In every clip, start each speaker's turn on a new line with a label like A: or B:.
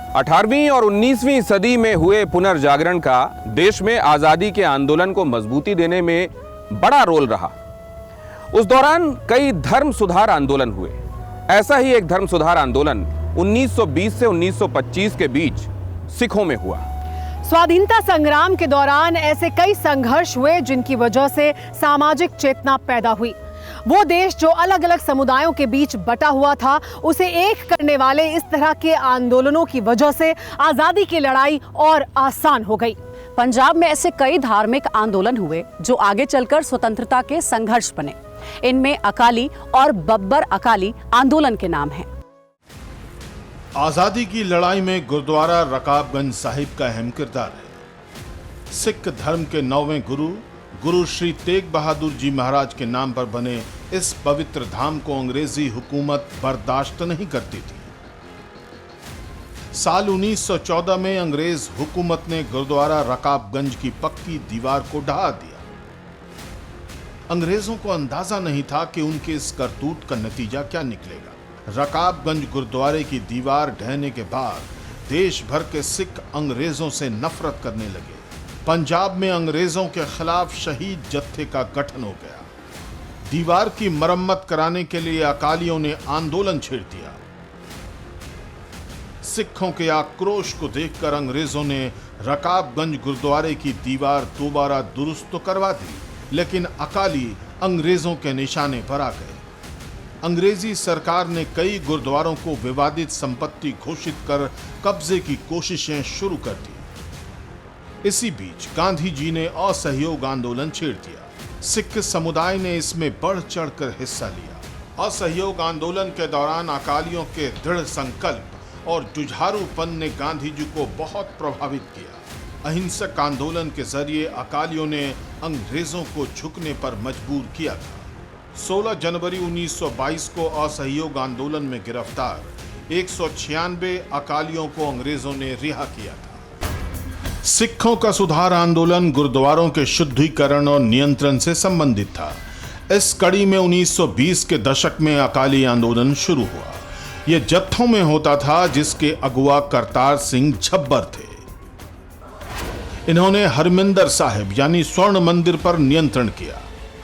A: 18वीं और 19वीं सदी में हुए पुनर्जागरण का देश में आजादी के आंदोलन को मजबूती देने में बड़ा रोल रहा। उस दौरान कई धर्म सुधार आंदोलन हुए। ऐसा ही एक धर्म सुधार आंदोलन 1920 से 1925 के बीच सिखों में हुआ।
B: स्वाधीनता संग्राम के दौरान ऐसे कई संघर्ष हुए जिनकी वजह से सामाजिक चेतना पैदा हुई। वो देश जो अलग अलग समुदायों के बीच बटा हुआ था, उसे एक करने वाले इस तरह के आंदोलनों की वजह से आजादी की लड़ाई और आसान हो गई।
C: पंजाब में ऐसे कई धार्मिक आंदोलन हुए जो आगे चलकर स्वतंत्रता के संघर्ष बने। इनमें अकाली और बब्बर अकाली आंदोलन के नाम हैं।
D: आजादी की लड़ाई में गुरुद्वारा रकाबगंज साहिब का अहम किरदार है। सिख धर्म के 9वें गुरु श्री तेग बहादुर जी महाराज के नाम पर बने इस पवित्र धाम को अंग्रेजी हुकूमत बर्दाश्त नहीं करती थी। साल 1914 में अंग्रेज हुकूमत ने गुरुद्वारा रकाबगंज की पक्की दीवार को ढहा दिया। अंग्रेजों को अंदाजा नहीं था कि उनके इस करतूत का नतीजा क्या निकलेगा। रकाबगंज गुरुद्वारे की दीवार ढहने के बाद देश भर के सिख अंग्रेजों से नफरत करने लगे। पंजाब में अंग्रेजों के खिलाफ शहीद जत्थे का गठन हो गया। दीवार की मरम्मत कराने के लिए अकालियों ने आंदोलन छेड़ दिया। सिखों के आक्रोश को देखकर अंग्रेजों ने रकाबगंज गुरुद्वारे की दीवार दोबारा दुरुस्त तो करवा दी, लेकिन अकाली अंग्रेजों के निशाने पर आ गए। अंग्रेजी सरकार ने कई गुरुद्वारों को विवादित संपत्ति घोषित कर कब्जे की कोशिशें शुरू कर दी। इसी बीच गांधी जी ने असहयोग आंदोलन छेड़ दिया। सिख समुदाय ने इसमें बढ़ चढ़कर हिस्सा लिया। असहयोग आंदोलन के दौरान अकालियों के दृढ़ संकल्प और जुझारूपन ने गांधी जी को बहुत प्रभावित किया। अहिंसक आंदोलन के जरिए अकालियों ने अंग्रेजों को झुकने पर मजबूर किया था। 16 जनवरी 1922 को असहयोग आंदोलन में गिरफ्तार 196 अकालियों को अंग्रेजों ने रिहा किया था। सिखों का सुधार आंदोलन गुरुद्वारों के शुद्धिकरण और नियंत्रण से संबंधित था। इस कड़ी में 1920 के दशक में अकाली आंदोलन शुरू हुआ। यह जत्थों में होता था, जिसके अगुवा करतार सिंह झब्बर थे। इन्होंने हरमिंदर साहिब यानी स्वर्ण मंदिर पर नियंत्रण किया।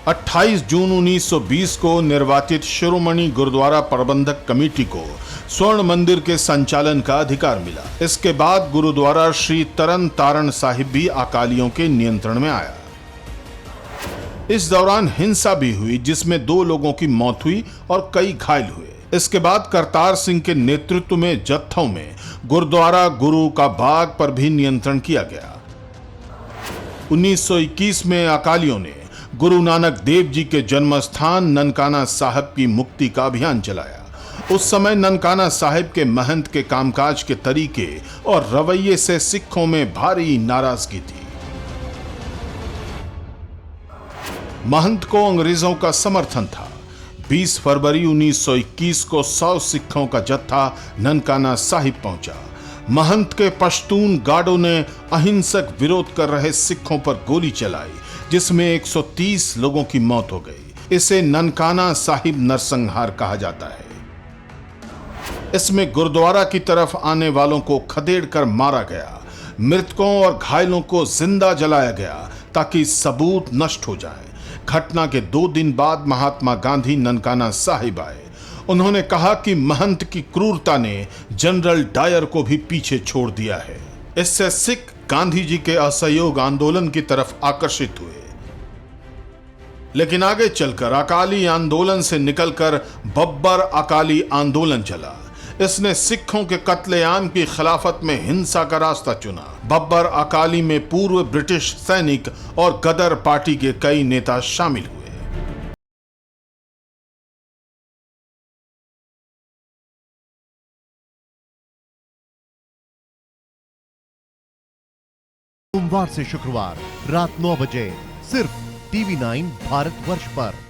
D: 28 जून 1920 को निर्वाचित शिरोमणि गुरुद्वारा प्रबंधक कमेटी को स्वर्ण मंदिर के संचालन का अधिकार मिला। इसके बाद गुरुद्वारा श्री तरन तारण साहिब भी अकालियों के नियंत्रण में आया। इस दौरान हिंसा भी हुई, जिसमें 2 लोगों की मौत हुई और कई घायल हुए। इसके बाद करतार सिंह के नेतृत्व में जत्थों में गुरुद्वारा गुरु का बाग पर भी नियंत्रण किया गया। 1921 में अकालियों ने गुरु नानक देव जी के जन्म स्थान ननकाना साहिब की मुक्ति का अभियान चलाया। उस समय ननकाना साहिब के महंत के कामकाज के तरीके और रवैये से सिखों में भारी नाराजगी थी। महंत को अंग्रेजों का समर्थन था। 20 फरवरी 1921 को 100 सिखों का जत्था ननकाना साहिब पहुंचा। महंत के पश्तून गार्डों ने अहिंसक विरोध कर रहे सिखों पर गोली चलाई, जिसमें 130 लोगों की मौत हो गई। इसे ननकाना साहिब नरसंहार कहा जाता है। इसमें गुरुद्वारा की तरफ आने वालों को खदेड़कर मारा गया। मृतकों और घायलों को जिंदा जलाया गया ताकि सबूत नष्ट हो जाए। घटना के 2 दिन बाद महात्मा गांधी ननकाना साहिब आए। उन्होंने कहा कि महंत की क्रूरता ने जनरल डायर को भी पीछे छोड़ दिया है। इससे सिख गांधी जी के असहयोग आंदोलन की तरफ आकर्षित हुए। लेकिन आगे चलकर अकाली आंदोलन से निकलकर बब्बर अकाली आंदोलन चला। इसने सिखों के कत्लेआम की खिलाफत में हिंसा का रास्ता चुना। बब्बर अकाली में पूर्व ब्रिटिश सैनिक और गदर पार्टी के कई नेता शामिल हुए।
E: सोमवार से शुक्रवार रात 9 बजे सिर्फ TV9 भारतवर्ष पर।